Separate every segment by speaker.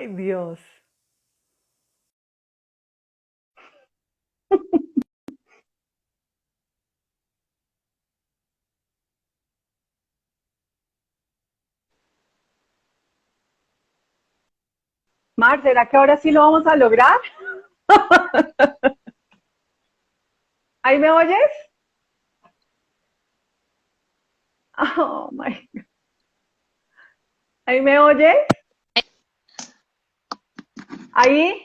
Speaker 1: Ay, Dios. Mar, ¿será que ahora sí lo vamos a lograr? ¿Ahí me oyes? Oh my. ¿Ahí me oyes? ¿Ahí?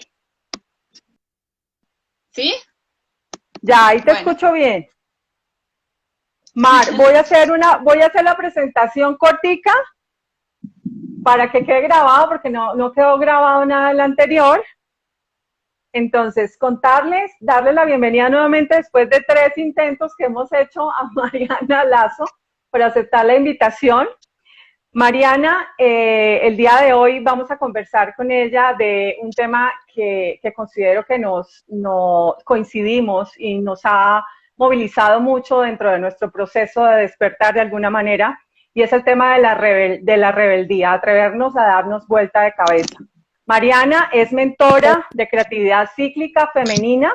Speaker 2: ¿Sí?
Speaker 1: Ya, ahí te
Speaker 2: Bueno,
Speaker 1: escucho bien. Mar, voy a hacer la presentación cortica para que quede grabado, porque no quedó grabado nada del anterior. Entonces, contarles, darles la bienvenida nuevamente después de 3 intentos que hemos hecho a Mariana Lazo por aceptar la invitación. Mariana, el día de hoy vamos a conversar con ella de un tema que considero que nos coincidimos y nos ha movilizado mucho dentro de nuestro proceso de despertar de alguna manera, y es el tema de la rebeldía, atrevernos a darnos vuelta de cabeza. Mariana es mentora de creatividad cíclica femenina,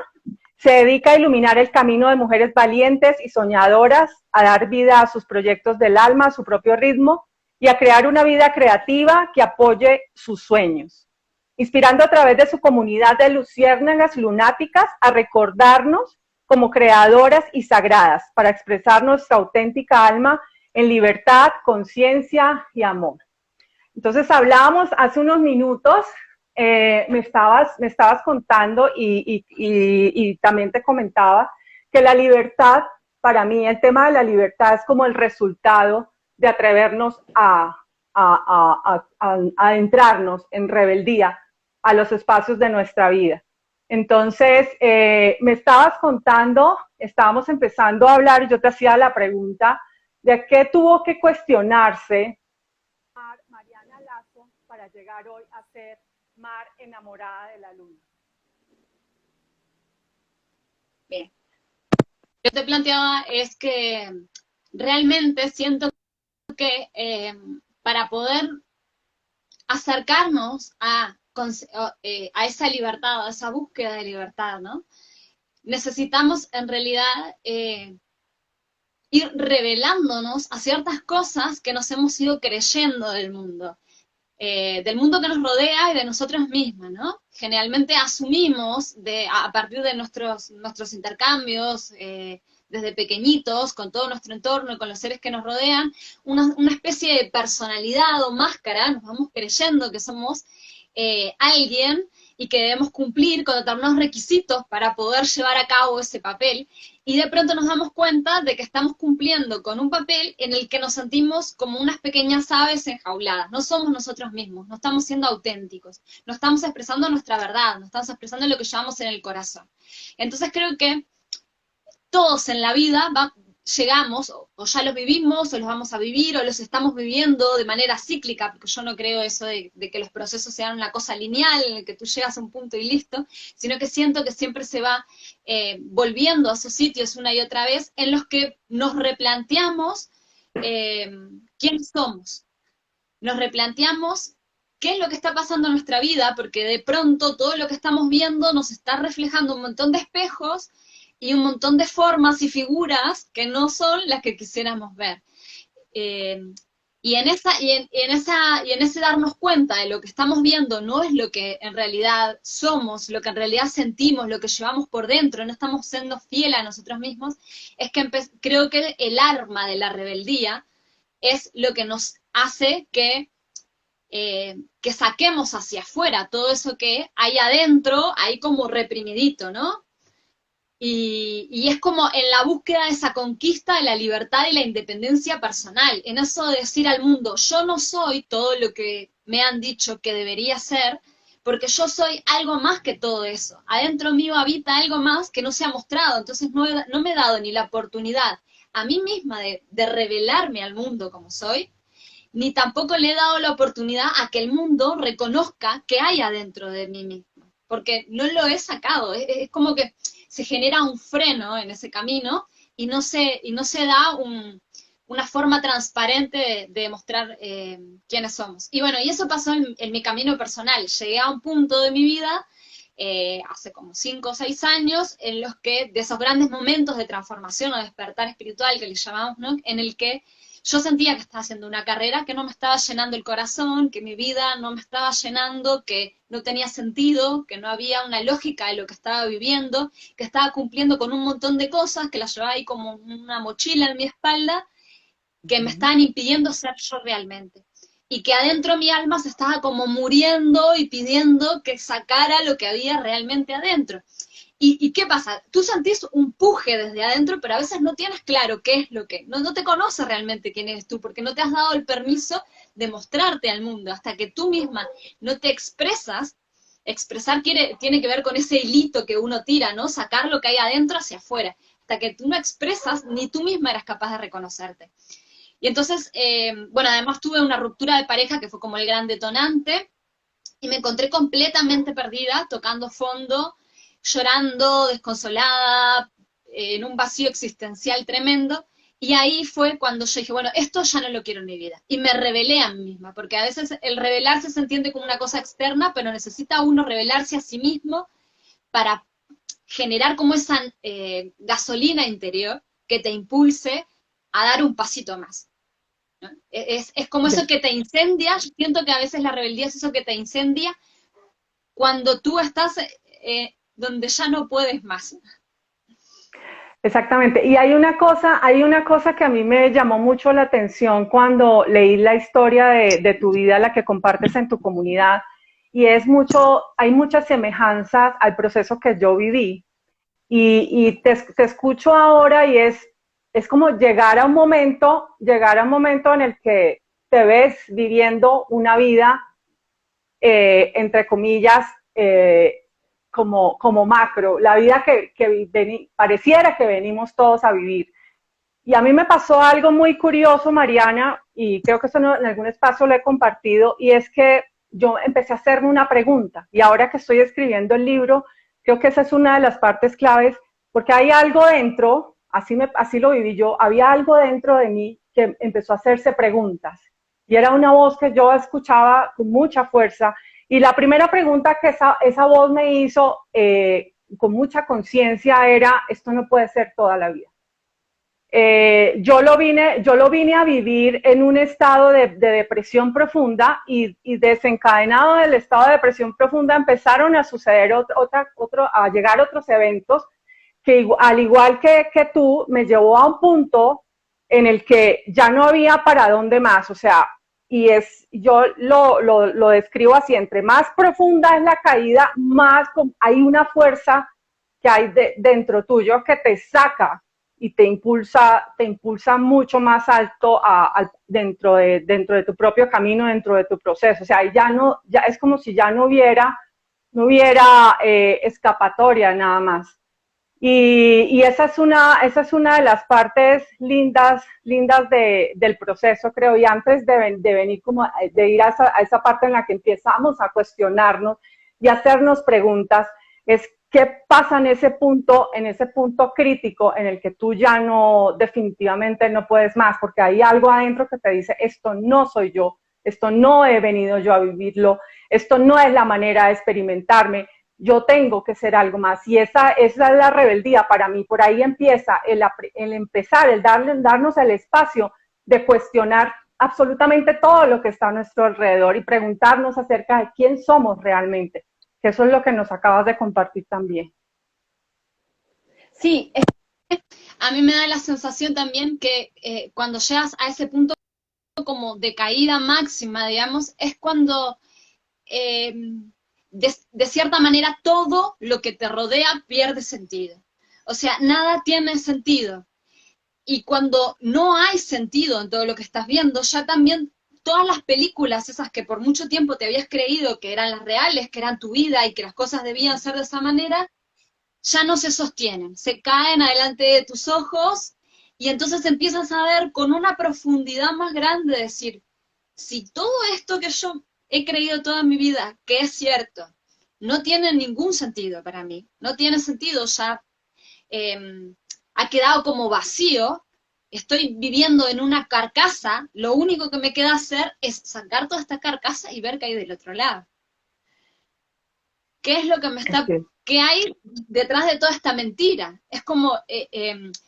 Speaker 1: se dedica a iluminar el camino de mujeres valientes y soñadoras, a dar vida a sus proyectos del alma, a su propio ritmo, y a crear una vida creativa que apoye sus sueños, inspirando a través de su comunidad de luciérnagas lunáticas a recordarnos como creadoras y sagradas para expresar nuestra auténtica alma en libertad, conciencia y amor. Entonces hablábamos hace unos minutos, me estabas contando y también te comentaba que la libertad, para mí el tema de la libertad es como el resultado de atrevernos a adentrarnos en rebeldía a los espacios de nuestra vida. Entonces, me estabas contando, estábamos empezando a hablar y yo te hacía la pregunta de qué tuvo que cuestionarse Mariana Lazo para llegar hoy a ser Mar enamorada de la luna.
Speaker 2: bien. Yo te planteaba es que realmente siento que para poder acercarnos a esa libertad, a esa búsqueda de libertad, ¿no? Necesitamos en realidad ir revelándonos a ciertas cosas que nos hemos ido creyendo del mundo que nos rodea y de nosotros mismos, ¿no? Generalmente asumimos a partir de nuestros intercambios, desde pequeñitos, con todo nuestro entorno y con los seres que nos rodean, una especie de personalidad o máscara, nos vamos creyendo que somos alguien y que debemos cumplir con determinados requisitos para poder llevar a cabo ese papel, y de pronto nos damos cuenta de que estamos cumpliendo con un papel en el que nos sentimos como unas pequeñas aves enjauladas. No somos nosotros mismos, no estamos siendo auténticos, no estamos expresando nuestra verdad, no estamos expresando lo que llevamos en el corazón. Entonces creo que todos en la vida llegamos, o ya los vivimos, o los vamos a vivir, o los estamos viviendo de manera cíclica, porque yo no creo eso de que los procesos sean una cosa lineal, en el que tú llegas a un punto y listo, sino que siento que siempre se va volviendo a esos sitios una y otra vez, en los que nos replanteamos eh, quiénes somos, nos replanteamos qué es lo que está pasando en nuestra vida, porque de pronto todo lo que estamos viendo nos está reflejando un montón de espejos y un montón de formas y figuras que no son las que quisiéramos ver. Eh, y en ese darnos cuenta de lo que estamos viendo no es lo que en realidad somos, lo que en realidad sentimos, lo que llevamos por dentro, no estamos siendo fieles a nosotros mismos, es que creo que el arma de la rebeldía es lo que nos hace que saquemos hacia afuera todo eso que hay adentro, ahí como reprimidito, ¿no? Y es como en la búsqueda de esa conquista de la libertad y la independencia personal, en eso de decir al mundo, yo no soy todo lo que me han dicho que debería ser, porque yo soy algo más que todo eso. Adentro mío habita algo más que no se ha mostrado, entonces no me he dado ni la oportunidad a mí misma de revelarme al mundo como soy, ni tampoco le he dado la oportunidad a que el mundo reconozca que hay adentro de mí mismo, porque no lo he sacado, es como que se genera un freno en ese camino y no se da una forma transparente de demostrar quiénes somos. Y bueno, y eso pasó en mi camino personal. Llegué a un punto de mi vida, hace como 5 o 6 años, en los que, de esos grandes momentos de transformación o despertar espiritual que le llamamos, ¿no? En el que yo sentía que estaba haciendo una carrera que no me estaba llenando el corazón, que mi vida no me estaba llenando, que no tenía sentido, que no había una lógica de lo que estaba viviendo, que estaba cumpliendo con un montón de cosas, que las llevaba ahí como una mochila en mi espalda, que me estaban impidiendo ser yo realmente. Y que adentro mi alma se estaba como muriendo y pidiendo que sacara lo que había realmente adentro. ¿Y qué pasa? Tú sentís un puje desde adentro, pero a veces no tienes claro qué es lo que... No te conoces realmente quién eres tú, porque no te has dado el permiso de mostrarte al mundo. Hasta que tú misma no te expresas, expresar tiene que ver con ese hilito que uno tira, ¿no? Sacar lo que hay adentro hacia afuera. Hasta que tú no expresas, ni tú misma eras capaz de reconocerte. Y entonces, bueno, además tuve una ruptura de pareja que fue como el gran detonante, y me encontré completamente perdida, tocando fondo, llorando, desconsolada, en un vacío existencial tremendo, y ahí fue cuando yo dije, bueno, esto ya no lo quiero en mi vida, y me rebelé a mí misma, porque a veces el rebelarse se entiende como una cosa externa, pero necesita uno rebelarse a sí mismo para generar como esa gasolina interior que te impulse a dar un pasito más. ¿No? Es como eso que te incendia. Yo siento que a veces la rebeldía es eso que te incendia cuando tú estás donde ya no puedes más.
Speaker 1: Exactamente. Y hay una cosa que a mí me llamó mucho la atención cuando leí la historia de tu vida, la que compartes en tu comunidad, y hay muchas semejanzas al proceso que yo viví. Y te escucho ahora y es como llegar a un momento en el que te ves viviendo una vida, entre comillas, como macro, la vida pareciera que venimos todos a vivir. Y a mí me pasó algo muy curioso, Mariana, y creo que eso en algún espacio lo he compartido, y es que yo empecé a hacerme una pregunta, y ahora que estoy escribiendo el libro, creo que esa es una de las partes claves, porque hay algo dentro, así lo viví yo, había algo dentro de mí que empezó a hacerse preguntas, y era una voz que yo escuchaba con mucha fuerza, y la primera pregunta que esa voz me hizo con mucha conciencia era, esto no puede ser toda la vida. Yo lo vine a vivir en un estado de depresión profunda y desencadenado del estado de depresión profunda empezaron a suceder a llegar otros eventos que al igual que tú me llevó a un punto en el que ya no había para dónde más, o sea, yo lo describo así, entre más profunda es la caída, más hay una fuerza que hay dentro tuyo que te saca y te impulsa mucho más alto dentro de tu propio camino, dentro de tu proceso. O sea, ya es como si ya no hubiera escapatoria nada más. Y esa es una de las partes lindas del proceso, creo, y antes de venir como de ir a esa parte en la que empezamos a cuestionarnos y a hacernos preguntas, es qué pasa en ese punto crítico en el que tú ya definitivamente no puedes más, porque hay algo adentro que te dice, esto no soy yo, esto no he venido yo a vivirlo, esto no es la manera de experimentarme, yo tengo que ser algo más. Y esa es la rebeldía para mí. Por ahí empieza el darnos el espacio de cuestionar absolutamente todo lo que está a nuestro alrededor y preguntarnos acerca de quién somos realmente. Que eso es lo que nos acabas de compartir también.
Speaker 2: Sí, a mí me da la sensación también que cuando llegas a ese punto como de caída máxima, digamos, es cuando eh, de cierta manera todo lo que te rodea pierde sentido. O sea, nada tiene sentido. Y cuando no hay sentido en todo lo que estás viendo, ya también todas las películas, esas que por mucho tiempo te habías creído que eran las reales, que eran tu vida y que las cosas debían ser de esa manera, ya no se sostienen, se caen adelante de tus ojos y entonces empiezas a ver con una profundidad más grande, decir, si todo esto que yo he creído toda mi vida, que es cierto, no tiene ningún sentido para mí, no tiene sentido, ya ha quedado como vacío, estoy viviendo en una carcasa, lo único que me queda hacer es sacar toda esta carcasa y ver qué hay del otro lado. ¿Qué es lo que me está,
Speaker 1: Sí.
Speaker 2: qué hay detrás de toda esta mentira? Es como,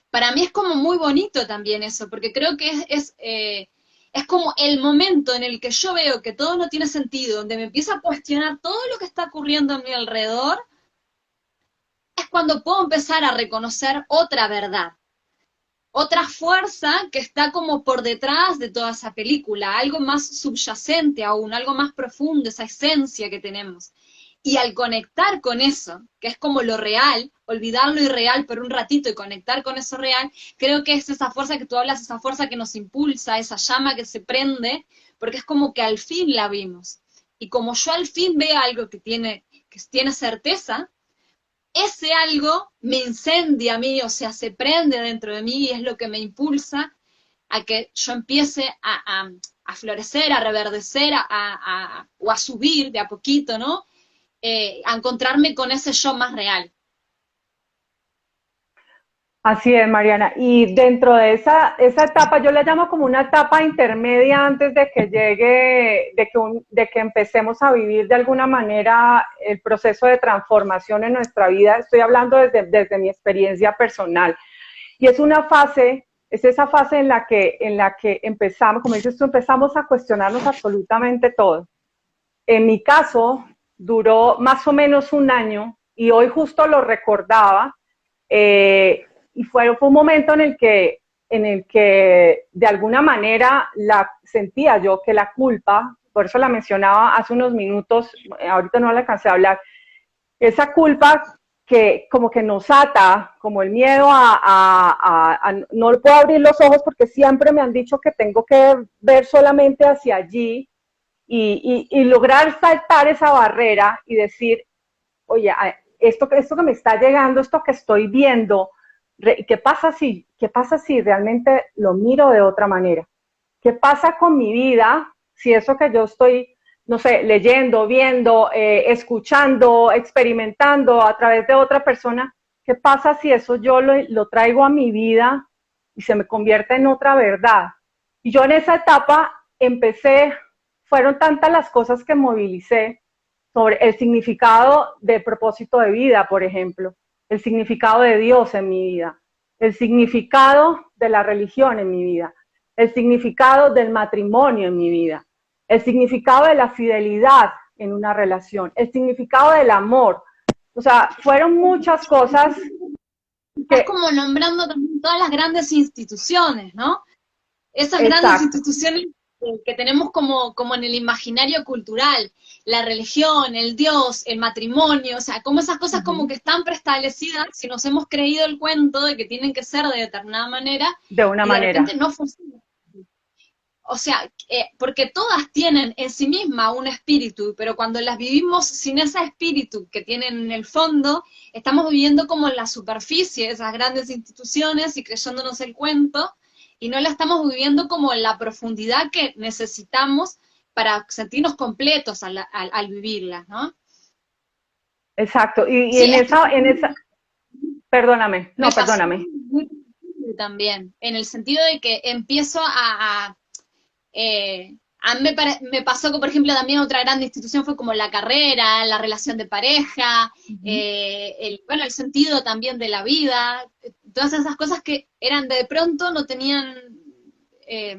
Speaker 2: para mí es como muy bonito también eso, porque creo que es como el momento en el que yo veo que todo no tiene sentido, donde me empiezo a cuestionar todo lo que está ocurriendo a mi alrededor, es cuando puedo empezar a reconocer otra verdad, otra fuerza que está como por detrás de toda esa película, algo más subyacente aún, algo más profundo, esa esencia que tenemos. Y al conectar con eso, que es como lo real, olvidar lo irreal por un ratito y conectar con eso real, creo que es esa fuerza que tú hablas, esa fuerza que nos impulsa, esa llama que se prende, porque es como que al fin la vimos. Y como yo al fin veo algo que tiene certeza, ese algo me incendia a mí, o sea, se prende dentro de mí y es lo que me impulsa a que yo empiece a florecer, a reverdecer, o a subir de a poquito, ¿no? A encontrarme con ese yo más real.
Speaker 1: Así es, Mariana. Y dentro de esa etapa, yo la llamo como una etapa intermedia antes de que llegue, de que empecemos a vivir de alguna manera el proceso de transformación en nuestra vida. Estoy hablando desde mi experiencia personal. Y es una fase, es esa fase en la que empezamos, como dices tú, empezamos a cuestionarnos absolutamente todo. En mi caso, duró más o menos un año y hoy justo lo recordaba. Y fue un momento en el que de alguna manera sentía yo que la culpa, por eso la mencionaba hace unos minutos, ahorita no la alcancé a hablar, esa culpa que como que nos ata, como el miedo no puedo abrir los ojos porque siempre me han dicho que tengo que ver solamente hacia allí y lograr saltar esa barrera y decir, oye, esto que me está llegando, esto que estoy viendo, ¿qué pasa si realmente lo miro de otra manera? ¿Qué pasa con mi vida si eso que yo estoy, no sé, leyendo, viendo, escuchando, experimentando a través de otra persona, qué pasa si eso yo lo traigo a mi vida y se me convierte en otra verdad? Y yo en esa etapa fueron tantas las cosas que movilicé sobre el significado de propósito de vida, por ejemplo, el significado de Dios en mi vida, el significado de la religión en mi vida, el significado del matrimonio en mi vida, el significado de la fidelidad en una relación, el significado del amor. O sea, fueron muchas cosas
Speaker 2: Estás
Speaker 1: que...
Speaker 2: como nombrando también todas las grandes instituciones, ¿no? Esas grandes
Speaker 1: Exacto.
Speaker 2: instituciones que tenemos como en el imaginario cultural, la religión, el Dios, el matrimonio, o sea, como esas cosas como que están preestablecidas, si nos hemos creído el cuento de que tienen que ser de determinada manera,
Speaker 1: De una
Speaker 2: y de
Speaker 1: manera.
Speaker 2: repente no funciona. O sea, porque todas tienen en sí misma un espíritu, pero cuando las vivimos sin ese espíritu que tienen en el fondo, estamos viviendo como en la superficie, esas grandes instituciones y creyéndonos el cuento, y no la estamos viviendo como en la profundidad que necesitamos para sentirnos completos al vivirlas, ¿no?
Speaker 1: Exacto. Y
Speaker 2: Sí, es que
Speaker 1: perdóname,
Speaker 2: me
Speaker 1: no,
Speaker 2: pasó
Speaker 1: perdóname.
Speaker 2: muy también, en el sentido de que empiezo a mí me pasó que, por ejemplo, también otra gran institución fue como la carrera, la relación de pareja, bueno, el sentido también de la vida, todas esas cosas que eran de pronto no tenían, eh,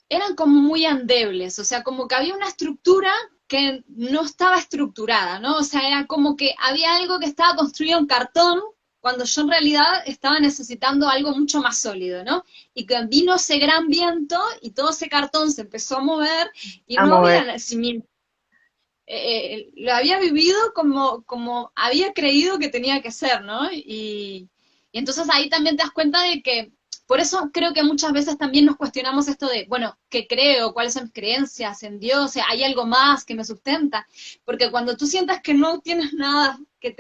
Speaker 2: eran como muy endebles, o sea, como que había una estructura que no estaba estructurada, ¿no? O sea, era como que había algo que estaba construido en cartón, cuando yo en realidad estaba necesitando algo mucho más sólido, ¿no? Y que vino ese gran viento y todo ese cartón se empezó a mover y
Speaker 1: A
Speaker 2: no
Speaker 1: mover.
Speaker 2: había cimiento. Lo había vivido como había creído que tenía que ser, ¿no? Y entonces ahí también te das cuenta de que, por eso creo que muchas veces también nos cuestionamos esto de, bueno, ¿qué creo? ¿Cuáles son mis creencias en Dios? ¿Hay algo más que me sustenta? Porque cuando tú sientas que no tienes nada que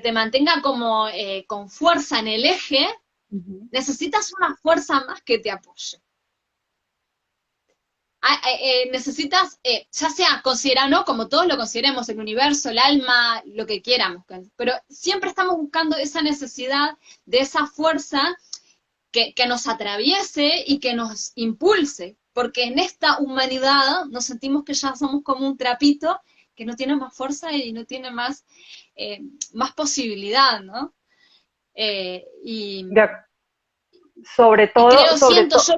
Speaker 2: te mantenga como con fuerza en el eje, necesitas una fuerza más que te apoye. necesitas, ya sea considerar, ¿no? Como todos lo consideremos, el universo, el alma, lo que quieramos, pero siempre estamos buscando esa necesidad de esa fuerza que nos atraviese y que nos impulse, porque en esta humanidad nos sentimos que ya somos como un trapito que no tiene más fuerza y no tiene más posibilidad, ¿no? Y,
Speaker 1: sobre
Speaker 2: y
Speaker 1: todo,
Speaker 2: creo, siento yo,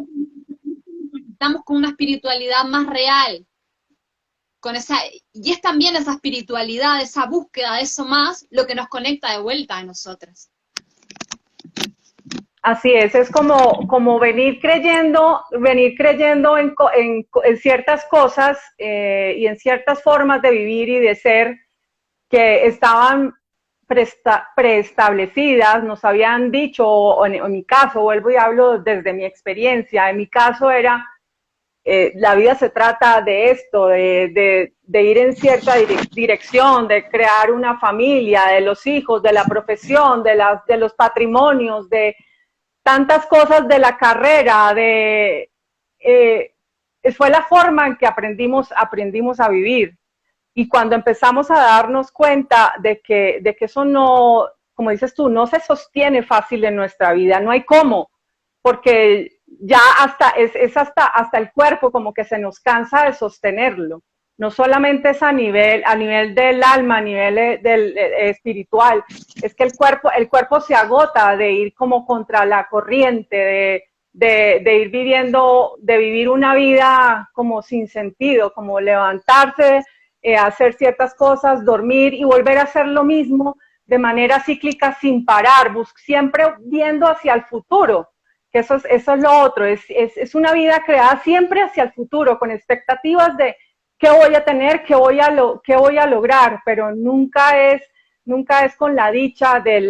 Speaker 2: estamos con una espiritualidad más real, con y es también esa espiritualidad, esa búsqueda de eso más, lo que nos conecta de vuelta a nosotras.
Speaker 1: así es como venir creyendo en ciertas cosas y en ciertas formas de vivir y de ser que estaban preestablecidas, nos habían dicho, o en mi caso, vuelvo y hablo desde mi experiencia, en mi caso era, la vida se trata de esto, de ir en cierta dirección, de crear una familia, de los hijos, de la profesión, de los patrimonios, de tantas cosas de la carrera, fue la forma en que aprendimos a vivir. Y cuando empezamos a darnos cuenta de que eso no, como dices tú, no se sostiene fácil en nuestra vida, no hay cómo, porque ya hasta el cuerpo como que se nos cansa de sostenerlo. No solamente es a nivel del alma, a nivel espiritual, es que el cuerpo se agota de ir como contra la corriente, de ir de vivir una vida como sin sentido, como levantarse, hacer ciertas cosas, dormir y volver a hacer lo mismo de manera cíclica sin parar, siempre viendo hacia el futuro, que eso es lo otro, es una vida creada siempre hacia el futuro, con expectativas de qué voy a tener, qué voy a lograr, pero nunca es con la dicha de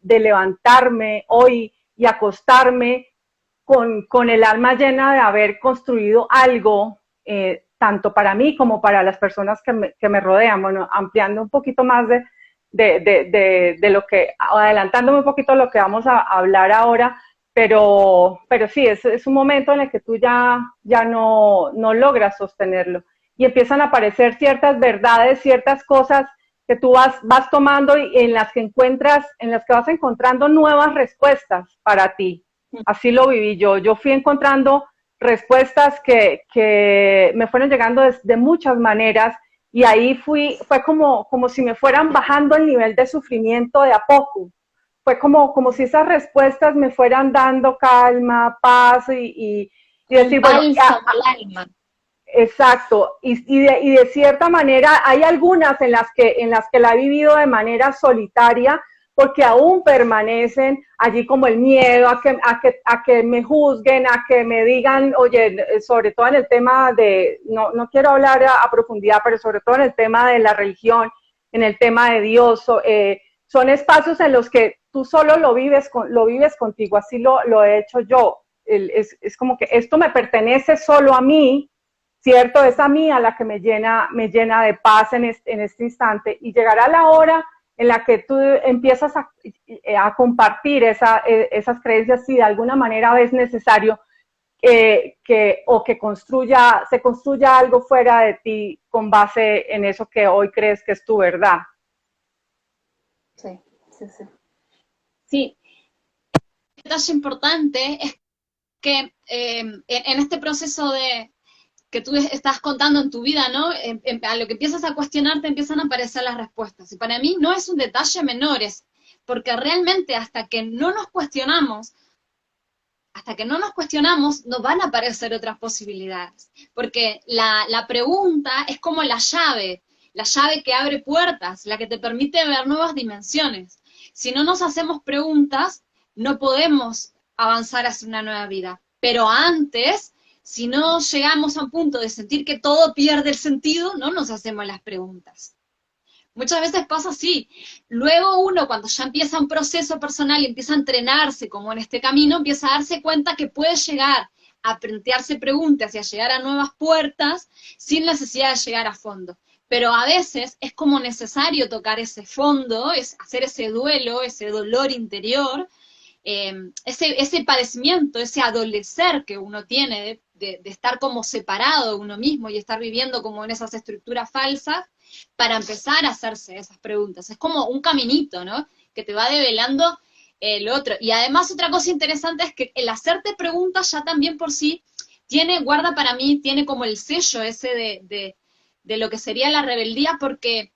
Speaker 1: levantarme hoy y acostarme con el alma llena de haber construido algo, tanto para mí como para las personas que me rodean. Bueno, ampliando un poquito más de lo que, adelantándome un poquito lo que vamos a hablar ahora, pero sí, es un momento en el que tú ya no logras sostenerlo y empiezan a aparecer ciertas verdades, ciertas cosas que tú vas tomando y en las que vas encontrando nuevas respuestas para ti. Así lo viví yo. Yo fui encontrando respuestas que me fueron llegando de muchas maneras y ahí fue como si me fueran bajando el nivel de sufrimiento de a poco. Fue como si esas respuestas me fueran dando calma, paz y decir, bueno,
Speaker 2: alma.
Speaker 1: Exacto, y de cierta manera hay algunas en las que la he vivido de manera solitaria, porque aún permanecen allí como el miedo a que me juzguen, a que me digan, oye, sobre todo en el tema no quiero hablar a profundidad, pero sobre todo en el tema de la religión, en el tema de Dios, son espacios en los que tú solo lo vives contigo, así lo he hecho yo. Es como que esto me pertenece solo a mí, ¿cierto? Es a mí a la que me llena de paz en este instante, y llegará la hora en la que tú empiezas a compartir esas creencias si de alguna manera ves necesario que se construya algo fuera de ti con base en eso que hoy crees que es tu verdad.
Speaker 2: Sí. Sí, un detalle importante es que en este proceso que tú estás contando en tu vida, ¿no? A lo que empiezas a cuestionarte empiezan a aparecer las respuestas. Y para mí no es un detalle menor, porque realmente hasta que no nos cuestionamos, nos van a aparecer otras posibilidades. Porque la pregunta es como la llave que abre puertas, la que te permite ver nuevas dimensiones. Si no nos hacemos preguntas, no podemos avanzar hacia una nueva vida. Pero antes, si no llegamos a un punto de sentir que todo pierde el sentido, no nos hacemos las preguntas. Muchas veces pasa así. Luego uno, cuando ya empieza un proceso personal y empieza a entrenarse como en este camino, empieza a darse cuenta que puede llegar a plantearse preguntas y a llegar a nuevas puertas sin necesidad de llegar a fondo. Pero a veces es como necesario tocar ese fondo, es hacer ese duelo, ese dolor interior, ese padecimiento, ese adolecer que uno tiene de estar como separado de uno mismo y estar viviendo como en esas estructuras falsas, para empezar a hacerse esas preguntas. Es como un caminito, ¿no? Que te va develando el otro. Y además otra cosa interesante es que el hacerte preguntas ya también por sí guarda para mí, tiene como el sello ese de lo que sería la rebeldía, porque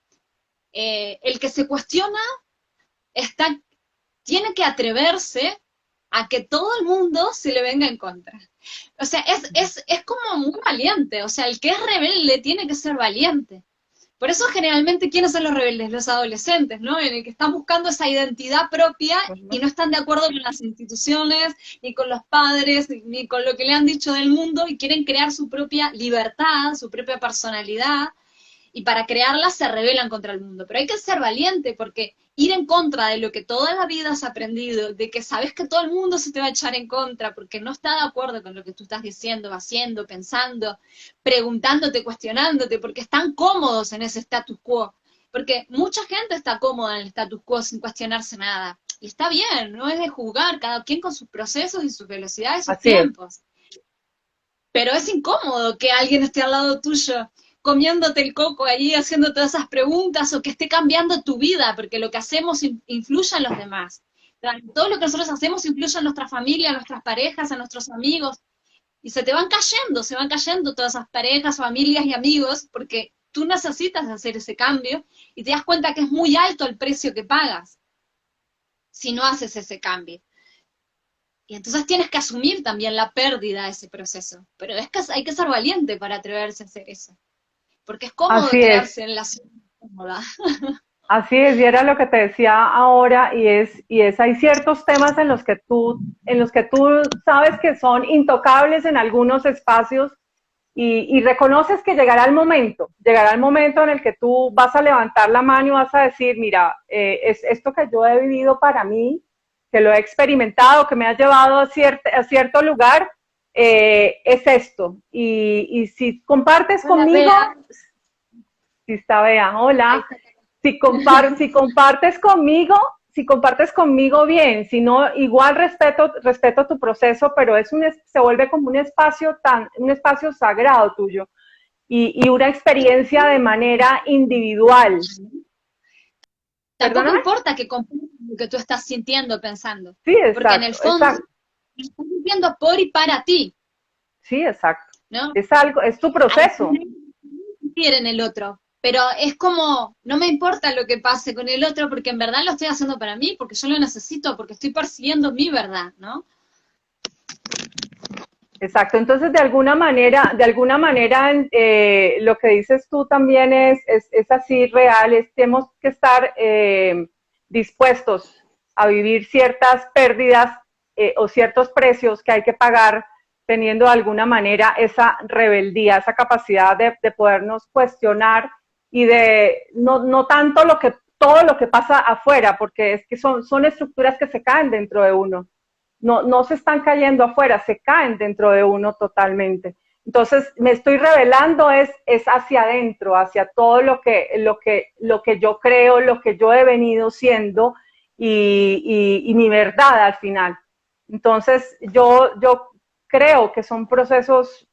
Speaker 2: el que se cuestiona tiene que atreverse a que todo el mundo se le venga en contra. O sea, es como muy valiente. O sea, el que es rebelde tiene que ser valiente. Por eso generalmente, ¿quiénes son los rebeldes? Los adolescentes, ¿no? En el que están buscando esa identidad propia y no están de acuerdo con las instituciones, ni con los padres, ni con lo que le han dicho del mundo, y quieren crear su propia libertad, su propia personalidad, y para crearla se rebelan contra el mundo. Pero hay que ser valiente, porque ir en contra de lo que toda la vida has aprendido, de que sabes que todo el mundo se te va a echar en contra porque no está de acuerdo con lo que tú estás diciendo, haciendo, pensando, preguntándote, cuestionándote, porque están cómodos en ese status quo. Porque mucha gente está cómoda en el status quo sin cuestionarse nada. Y está bien, no es de juzgar, cada quien con sus procesos y sus velocidades y sus tiempos. Pero es incómodo que alguien esté al lado tuyo comiéndote el coco allí, haciendo todas esas preguntas, o que esté cambiando tu vida, porque lo que hacemos influye en los demás. Todo lo que nosotros hacemos influye en nuestra familia, en nuestras parejas, en nuestros amigos, y se van cayendo todas esas parejas, familias y amigos, porque tú necesitas hacer ese cambio, y te das cuenta que es muy alto el precio que pagas si no haces ese cambio. Y entonces tienes que asumir también la pérdida de ese proceso. Pero es que hay que ser valiente para atreverse a hacer eso. Porque es cómodo quedarse en la zona cómoda.
Speaker 1: Así es, y era lo que te decía ahora, y hay ciertos temas en los que tú sabes que son intocables en algunos espacios, y reconoces que llegará el momento en el que tú vas a levantar la mano y vas a decir, mira, es esto que yo he vivido para mí, que lo he experimentado, que me ha llevado a cierto lugar, es esto. Y si compartes conmigo, si está Bea, hola, si compartes conmigo bien, si no, igual respeto tu proceso, pero se vuelve como un espacio sagrado tuyo, y una experiencia de manera individual.
Speaker 2: Tampoco importa que compartas lo que tú estás sintiendo, pensando.
Speaker 1: Sí, exacto.
Speaker 2: Porque en el fondo estás viviendo por y para ti.
Speaker 1: Sí, exacto.
Speaker 2: ¿No?
Speaker 1: Es tu proceso.
Speaker 2: En el otro. Pero es como, no me importa lo que pase con el otro, porque en verdad lo estoy haciendo para mí, porque yo lo necesito, porque estoy persiguiendo mi verdad, ¿no?
Speaker 1: Exacto, entonces de alguna manera, lo que dices tú también es así real, tenemos que estar dispuestos a vivir ciertas pérdidas o ciertos precios que hay que pagar, teniendo de alguna manera esa rebeldía, esa capacidad de podernos cuestionar, y de no tanto todo lo que pasa afuera, porque es que son estructuras que se caen dentro de uno. No se están cayendo afuera, se caen dentro de uno totalmente. Entonces, me estoy revelando es hacia adentro, hacia todo lo que yo creo, lo que yo he venido siendo, y mi verdad al final. Entonces, yo creo que son procesos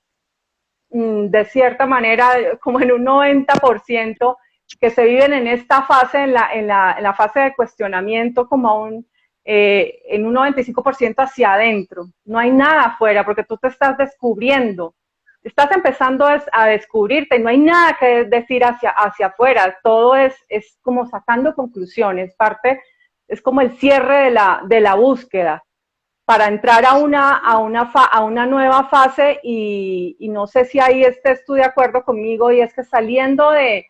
Speaker 1: de cierta manera, como en un 90%, que se viven en esta fase, en la fase de cuestionamiento, como en un 95% hacia adentro. No hay nada afuera, porque tú te estás descubriendo, estás empezando a descubrirte, y no hay nada que decir hacia afuera. Todo es como sacando conclusiones, es como el cierre de la búsqueda para entrar a una nueva fase, y no sé si ahí estés tú de acuerdo conmigo, y es que saliendo de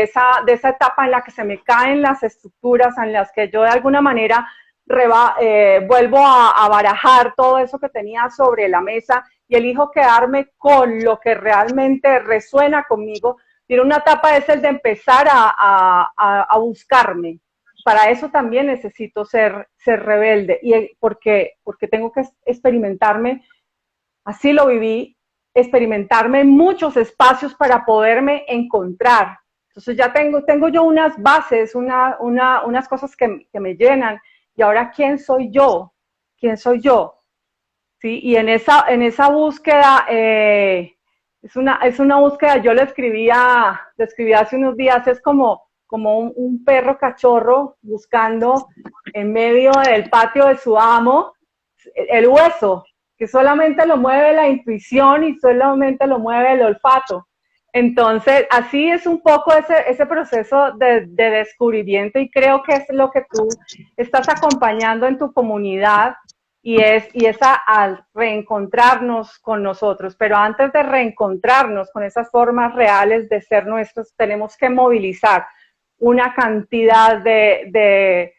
Speaker 1: esa etapa en la que se me caen las estructuras, en las que yo de alguna manera vuelvo a barajar todo eso que tenía sobre la mesa, y elijo quedarme con lo que realmente resuena conmigo. Tiene una etapa, es el de empezar a buscarme. Para eso también necesito ser rebelde, y porque tengo que experimentarme, así lo viví, experimentarme en muchos espacios para poderme encontrar. Entonces ya tengo yo unas bases, unas cosas que me llenan, y ahora ¿quién soy yo? ¿Quién soy yo? ¿sí? Y en esa búsqueda, es una búsqueda, yo lo escribí hace unos días, es como un perro cachorro buscando en medio del patio de su amo el hueso, que solamente lo mueve la intuición y solamente lo mueve el olfato. Entonces, así es un poco ese proceso de descubrimiento y creo que es lo que tú estás acompañando en tu comunidad y es al reencontrarnos con nosotros. Pero antes de reencontrarnos con esas formas reales de ser nuestros, tenemos que movilizar una cantidad de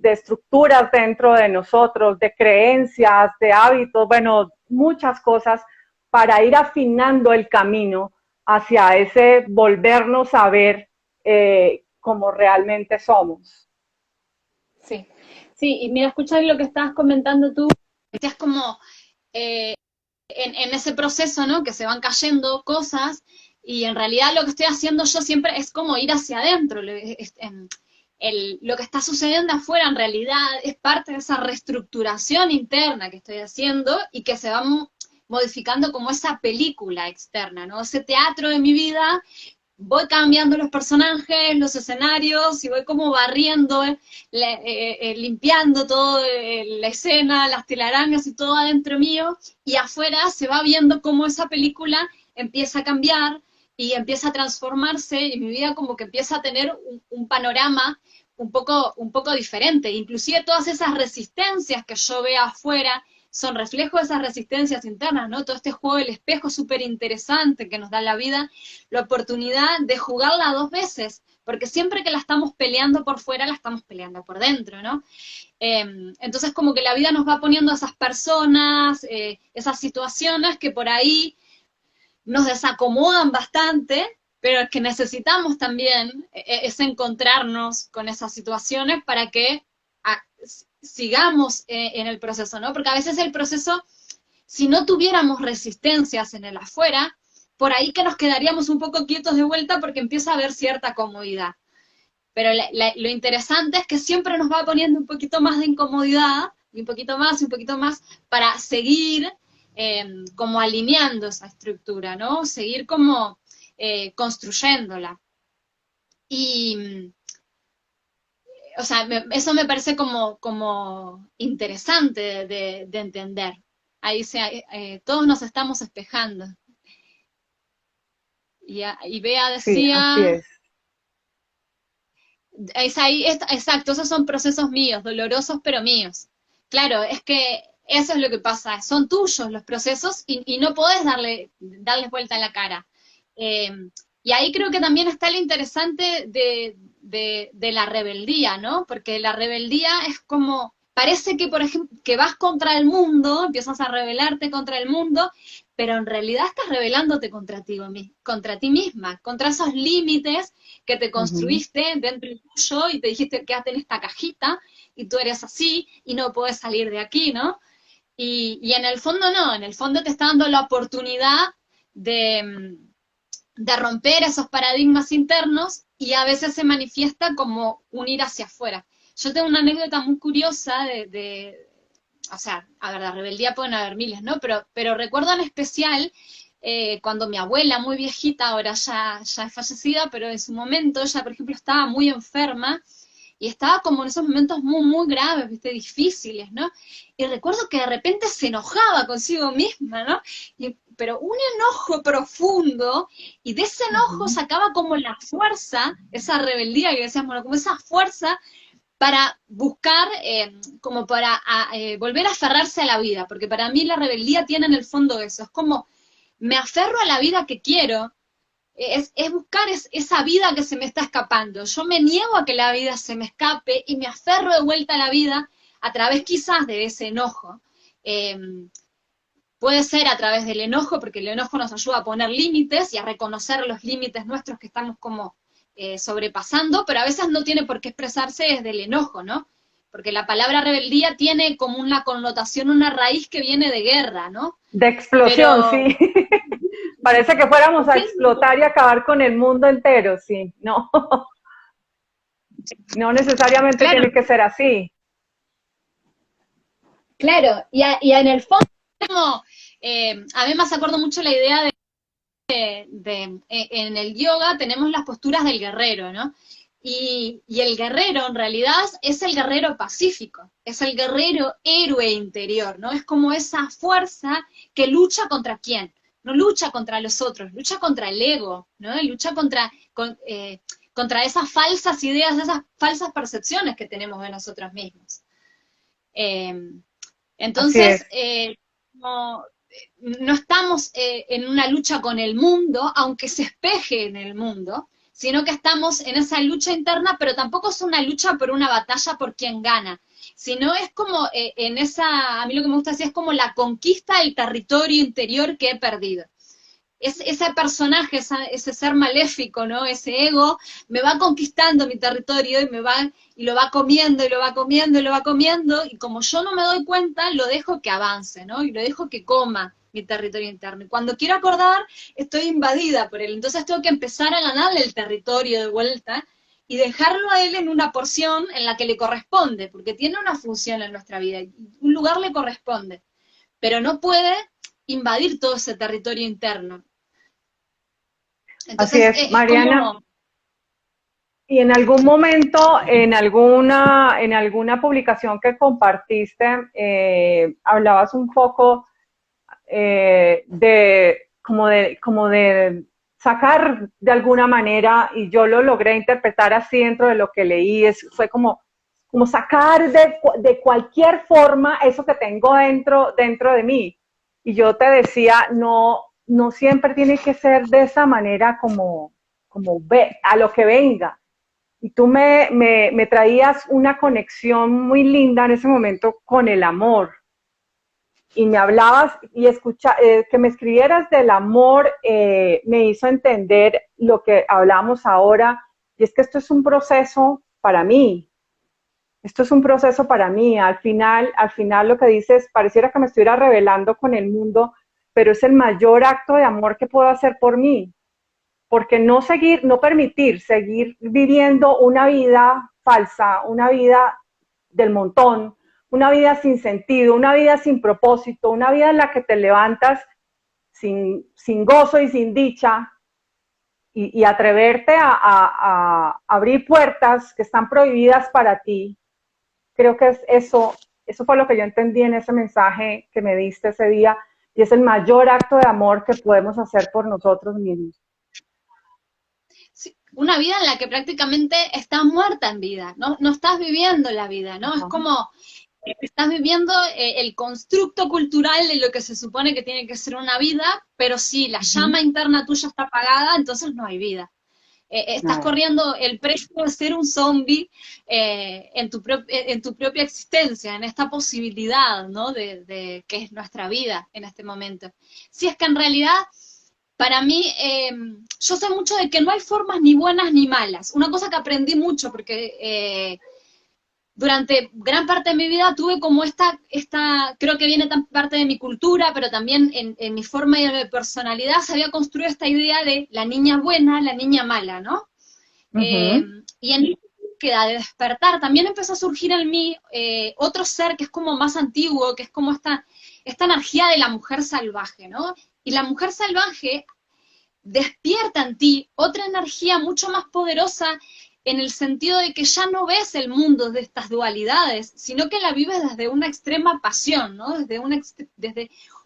Speaker 1: estructuras dentro de nosotros, de creencias, de hábitos, bueno, muchas cosas para ir afinando el camino hacia ese volvernos a ver como realmente somos.
Speaker 2: Sí, sí, y mira, escuchar lo que estabas comentando tú, decías como en ese proceso, ¿no? Que se van cayendo cosas y en realidad lo que estoy haciendo yo siempre es como ir hacia adentro. Lo que está sucediendo afuera en realidad es parte de esa reestructuración interna que estoy haciendo y que se va modificando como esa película externa, ¿no? Ese teatro de mi vida, voy cambiando los personajes, los escenarios, y voy como barriendo, limpiando toda la escena, las telarañas y todo adentro mío, y afuera se va viendo cómo esa película empieza a cambiar y empieza a transformarse, y mi vida como que empieza a tener un panorama un poco diferente. Inclusive todas esas resistencias que yo veo afuera son reflejos de esas resistencias internas, ¿no? Todo este juego del espejo súper interesante que nos da la vida, la oportunidad de jugarla dos veces, porque siempre que la estamos peleando por fuera, la estamos peleando por dentro, ¿no? Entonces como que la vida nos va poniendo a esas personas, esas situaciones que por ahí nos desacomodan bastante, pero que necesitamos también es encontrarnos con esas situaciones para que sigamos en el proceso, ¿no? Porque a veces el proceso, si no tuviéramos resistencias en el afuera, por ahí que nos quedaríamos un poco quietos de vuelta porque empieza a haber cierta comodidad. Pero lo interesante es que siempre nos va poniendo un poquito más de incomodidad, y un poquito más, para seguir como alineando esa estructura, ¿no? Seguir como construyéndola. Y, o sea, eso me parece como interesante de entender. Ahí todos nos estamos espejando. Y Bea
Speaker 1: Sí, así
Speaker 2: decía,
Speaker 1: es.
Speaker 2: exacto, esos son procesos míos, dolorosos pero míos. Claro, es que eso es lo que pasa, son tuyos los procesos y no podés darles vuelta a la cara. Eh, y ahí creo que también está lo interesante de la rebeldía, ¿no? Porque la rebeldía es como, parece que, por ejemplo, que vas contra el mundo, empiezas a rebelarte contra el mundo, pero en realidad estás rebelándote contra ti misma, contra esos límites que te
Speaker 1: Ujú.
Speaker 2: construiste dentro tuyo y te dijiste, quédate en esta cajita y tú eres así y no puedes salir de aquí, ¿no? Y en el fondo no, en el fondo te está dando la oportunidad de, de romper esos paradigmas internos y a veces se manifiesta como un ir hacia afuera. Yo tengo una anécdota muy curiosa o sea, a ver, la rebeldía pueden haber miles, ¿no? Pero recuerdo en especial cuando mi abuela, muy viejita, ahora ya es fallecida, pero en su momento ella, por ejemplo, estaba muy enferma y estaba como en esos momentos muy, muy graves, ¿viste? Difíciles, ¿no? Y recuerdo que de repente se enojaba consigo misma, ¿no? Pero un enojo profundo, y de ese enojo
Speaker 1: Ujú.
Speaker 2: sacaba como la fuerza, esa rebeldía que decíamos, bueno, como esa fuerza para buscar, como para volver a aferrarse a la vida, porque para mí la rebeldía tiene en el fondo eso, es como me aferro a la vida que quiero, es buscar esa vida que se me está escapando. Yo me niego a que la vida se me escape y me aferro de vuelta a la vida a través quizás de ese enojo. Eh, Puede ser a través del enojo, porque el enojo nos ayuda a poner límites y a reconocer los límites nuestros que estamos como sobrepasando, pero a veces no tiene por qué expresarse desde el enojo, ¿no? Porque la palabra rebeldía tiene como una connotación, una raíz que viene de guerra, ¿no?
Speaker 1: De explosión,
Speaker 2: Pero
Speaker 1: sí. Parece que fuéramos a
Speaker 2: sí,
Speaker 1: explotar y acabar con el mundo entero, sí. No, no necesariamente
Speaker 2: claro,
Speaker 1: tiene que ser así.
Speaker 2: Claro, y en el fondo, a mí me hace acuerdo mucho la idea en el yoga tenemos las posturas del guerrero, ¿no? Y el guerrero en realidad es el guerrero pacífico, es el guerrero héroe interior, ¿no? Es como esa fuerza que lucha contra quién, no lucha contra los otros, lucha contra el ego, ¿no? Y lucha contra esas falsas ideas, esas falsas percepciones que tenemos de nosotros mismos. Eh,
Speaker 1: Así es.
Speaker 2: entonces, no, no estamos en una lucha con el mundo, aunque se espeje en el mundo, sino que estamos en esa lucha interna, pero tampoco es una lucha por una batalla por quien gana, sino es como a mí lo que me gusta decir es como la conquista del territorio interior que he perdido. Ese personaje, ese ser maléfico, ¿no? Ese ego, me va conquistando mi territorio y lo va comiendo, y lo va comiendo, y lo va comiendo, y como yo no me doy cuenta, lo dejo que avance, ¿no? Y lo dejo que coma mi territorio interno. Y cuando quiero acordar, estoy invadida por él. Entonces tengo que empezar a ganarle el territorio de vuelta y dejarlo a él en una porción en la que le corresponde, porque tiene una función en nuestra vida, y un lugar le corresponde, pero no puede invadir todo ese territorio interno.
Speaker 1: Así
Speaker 2: Entonces
Speaker 1: es,
Speaker 2: es
Speaker 1: Mariana.
Speaker 2: como,
Speaker 1: Y en algún momento, en alguna publicación que compartiste, hablabas un poco como de sacar de alguna manera, y yo lo logré interpretar así dentro de lo que leí, fue como sacar de cualquier forma eso que tengo dentro de mí. Y yo te decía, no, no siempre tiene que ser de esa manera como a lo que venga. Y tú me traías una conexión muy linda en ese momento con el amor. Y me hablabas y que me escribieras del amor me hizo entender lo que hablamos ahora. Y es que esto es un proceso para mí. Esto es un proceso para mí. Al final lo que dices, pareciera que me estuviera rebelando con el mundo, pero es el mayor acto de amor que puedo hacer por mí, porque no permitir seguir viviendo una vida falsa, una vida del montón, una vida sin sentido, una vida sin propósito, una vida en la que te levantas sin gozo y sin dicha, y atreverte a abrir puertas que están prohibidas para ti. Creo que eso fue lo que yo entendí en ese mensaje que me diste ese día, y es el mayor acto de amor que podemos hacer por nosotros mismos.
Speaker 2: sí, una vida en la que prácticamente estás muerta en vida, ¿no? No estás viviendo la vida, ¿no? Es
Speaker 1: Ajá.
Speaker 2: como estás viviendo el constructo cultural de lo que se supone que tiene que ser una vida, pero si la
Speaker 1: Uh-huh.
Speaker 2: llama interna tuya está apagada, entonces no hay vida. Estás
Speaker 1: Nada.
Speaker 2: corriendo el precio de ser un zombie en tu propia existencia, en esta posibilidad, ¿no? De que es nuestra vida en este momento. Si es que en realidad, para mí, yo sé mucho de que no hay formas ni buenas ni malas. Una cosa que aprendí mucho, porque durante gran parte de mi vida tuve como creo que viene tan parte de mi cultura, pero también en mi forma y en mi personalidad se había construido esta idea de la niña buena, la niña mala, ¿no? Eh,
Speaker 1: Uh-huh.
Speaker 2: y en mi búsqueda de despertar también empezó a surgir en mí otro ser que es como más antiguo, que es como esta energía de la mujer salvaje, ¿no? Y la mujer salvaje despierta en ti otra energía mucho más poderosa en el sentido de que ya no ves el mundo de estas dualidades, sino que la vives desde una extrema pasión, ¿no? Desde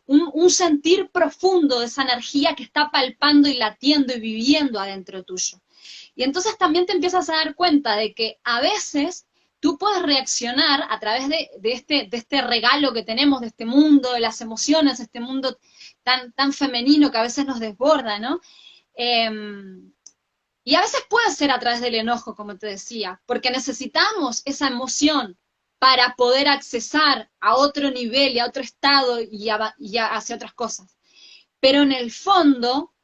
Speaker 2: un sentir profundo de esa energía que está palpando y latiendo y viviendo adentro tuyo. Y entonces también te empiezas a dar cuenta de que a veces tú puedes reaccionar a través de este regalo que tenemos, de este mundo, de las emociones, este mundo tan femenino que a veces nos desborda, ¿no? Eh, y a veces puede ser a través del enojo, como te decía, porque necesitamos esa emoción para poder accesar a otro nivel y a otro estado hacia otras cosas. Pero en el fondo,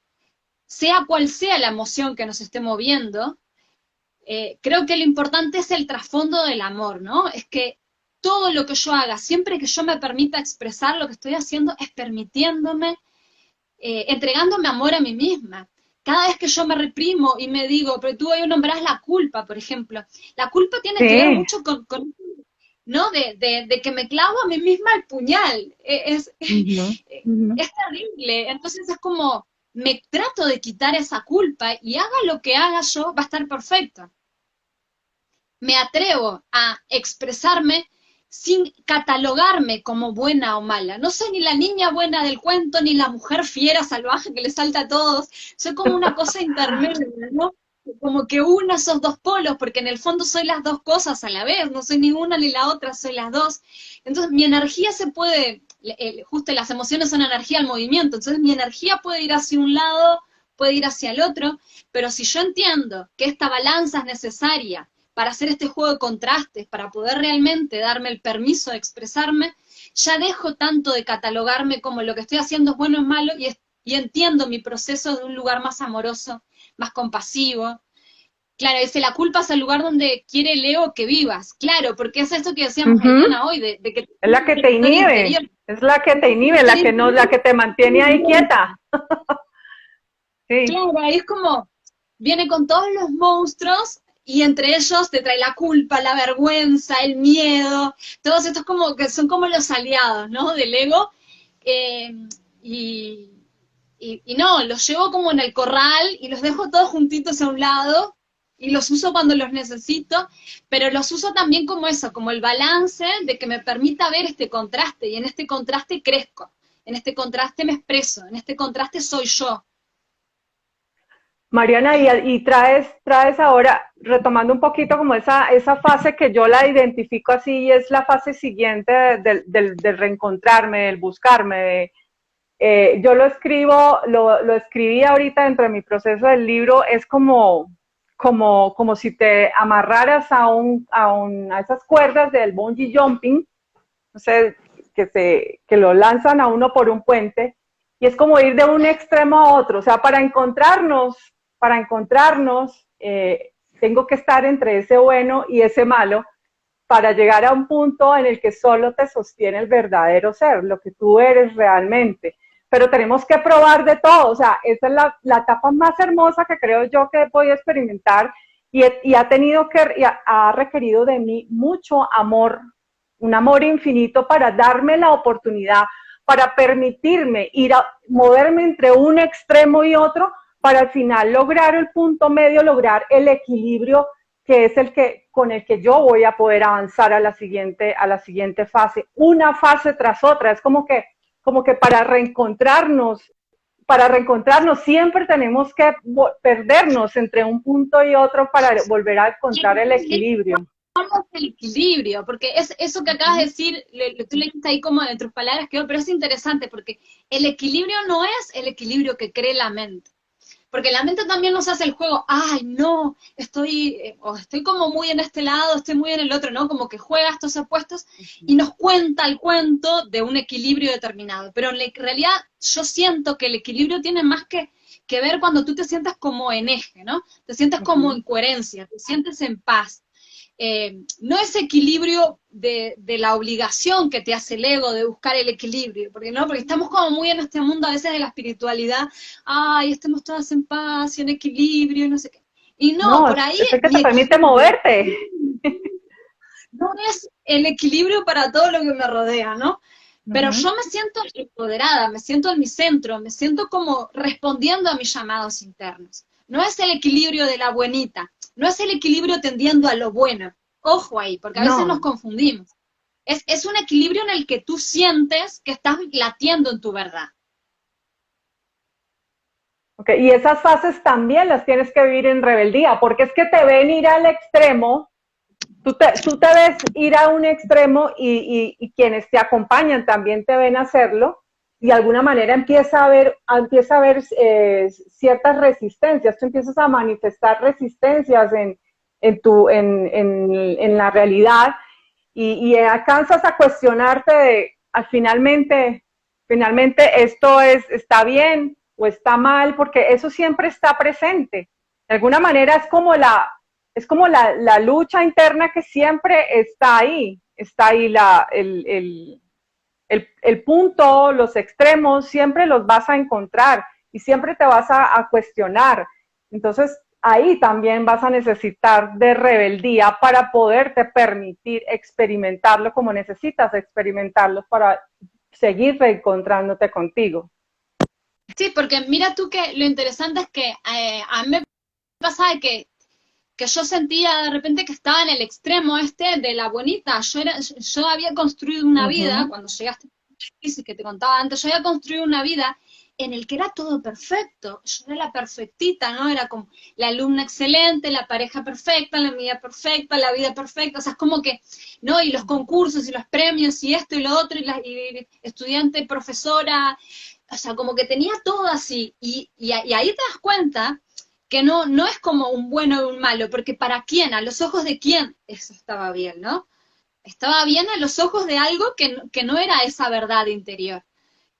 Speaker 2: sea cual sea la emoción que nos esté moviendo, creo que lo importante es el trasfondo del amor, ¿no? Es que todo lo que yo haga, siempre que yo me permita expresar lo que estoy haciendo, es permitiéndome, entregándome amor a mí misma. Cada vez que yo me reprimo y me digo, pero tú hoy nombrás la culpa, por ejemplo, la culpa tiene que ver
Speaker 1: Sí,
Speaker 2: mucho con ¿no? De que me clavo a mí misma el puñal. Es terrible. Entonces es como, me trato de quitar esa culpa y haga lo que haga yo, va a estar perfecto. Me atrevo a expresarme sin catalogarme como buena o mala. No soy ni la niña buena del cuento, ni la mujer fiera salvaje que le salta a todos. Soy como una cosa intermedia, ¿no? Como que una esos dos polos, porque en el fondo soy las dos cosas a la vez, no soy ni una ni la otra, soy las dos. Entonces mi energía se puede, justo las emociones son energía al movimiento, entonces mi energía puede ir hacia un lado, puede ir hacia el otro, pero si yo entiendo que esta balanza es necesaria para hacer este juego de contrastes, para poder realmente darme el permiso de expresarme, ya dejo tanto de catalogarme como lo que estoy haciendo es bueno o es malo y entiendo mi proceso de un lugar más amoroso, más compasivo. Claro, dice, la culpa es el lugar donde quiere el ego que vivas. Claro, porque es esto que decíamos, Eliana, hoy, de que
Speaker 1: es la que te inhibe, interior. Es la que te inhibe, la que no, la que te mantiene ahí quieta.
Speaker 2: Sí. Claro, ahí es como, viene con todos los monstruos y entre ellos te trae la culpa, la vergüenza, el miedo, todos estos como que son como los aliados, ¿no? Del ego. Y no, los llevo como en el corral y los dejo todos juntitos a un lado y los uso cuando los necesito, pero los uso también como eso, como el balance de que me permita ver este contraste y en este contraste crezco, en este contraste me expreso, en este contraste soy yo.
Speaker 1: Mariana, y traes ahora, retomando un poquito como esa fase que yo la identifico así, y es la fase siguiente del reencontrarme, del buscarme. Yo lo escribí ahorita dentro de mi proceso del libro, es como si te amarraras a esas cuerdas del bungee jumping, no sé, que lo lanzan a uno por un puente, y es como ir de un extremo a otro, o sea, para encontrarnos, tengo que estar entre ese bueno y ese malo, para llegar a un punto en el que solo te sostiene el verdadero ser, lo que tú eres realmente. Pero tenemos que probar de todo, o sea, esa es la etapa más hermosa que creo yo que he podido experimentar y ha requerido de mí mucho amor, un amor infinito para darme la oportunidad, para permitirme moverme entre un extremo y otro, para al final lograr el punto medio, lograr el equilibrio que es con el que yo voy a poder avanzar a la siguiente fase, una fase tras otra. Es como que para reencontrarnos siempre tenemos que perdernos entre un punto y otro para volver a encontrar el equilibrio.
Speaker 2: El equilibrio, porque es eso que acabas de decir, tú le dijiste ahí como de tus palabras, pero es interesante porque el equilibrio no es el equilibrio que cree la mente. Porque la mente también nos hace el juego, ay, no, estoy como muy en este lado, estoy muy en el otro, ¿no? Como que juega estos opuestos y nos cuenta el cuento de un equilibrio determinado. Pero en realidad yo siento que el equilibrio tiene más que ver cuando tú te sientas como en eje, ¿no? Te sientes como en coherencia, te sientes en paz. No es equilibrio de la obligación que te hace el ego de buscar el equilibrio, porque estamos como muy en este mundo a veces de la espiritualidad, ay, estemos todas en paz y en equilibrio y no sé qué. Y no, por ahí...
Speaker 1: Es el que te permite moverte.
Speaker 2: No es el equilibrio para todo lo que me rodea, ¿no? Pero yo me siento empoderada, me siento en mi centro, me siento como respondiendo a mis llamados internos. No es el equilibrio de la buenita, no es el equilibrio tendiendo a lo bueno. Ojo ahí, porque a veces nos confundimos. Es un equilibrio en el que tú sientes que estás latiendo en tu verdad.
Speaker 1: Okay. Y esas fases también las tienes que vivir en rebeldía, porque es que te ven ir al extremo, tú te ves ir a un extremo y quienes te acompañan también te ven hacerlo, y de alguna manera empieza a haber ciertas resistencias, tú empiezas a manifestar resistencias en la realidad, y alcanzas a cuestionarte de, finalmente esto está bien o está mal, porque eso siempre está presente. De alguna manera es como la lucha interna que siempre está ahí el punto, los extremos, siempre los vas a encontrar y siempre te vas a cuestionar. Entonces, ahí también vas a necesitar de rebeldía para poderte permitir experimentarlo como necesitas experimentarlo para seguir reencontrándote contigo.
Speaker 2: Sí, porque mira tú que lo interesante es que a mí me pasaba que yo sentía de repente que estaba en el extremo este de la bonita. Yo había construido una vida,
Speaker 1: Ujú.
Speaker 2: cuando llegaste a la crisis que te contaba antes, yo había construido una vida en el que era todo perfecto. Yo era la perfectita, ¿no? Era como la alumna excelente, la pareja perfecta, la amiga perfecta, la vida perfecta. O sea, es como que, ¿no? Y los concursos y los premios y esto y lo otro, y estudiante, profesora. O sea, como que tenía todo así. Y ahí te das cuenta que no es como un bueno o un malo, porque para quién, a los ojos de quién, eso estaba bien, ¿no? Estaba bien a los ojos de algo que no era esa verdad interior.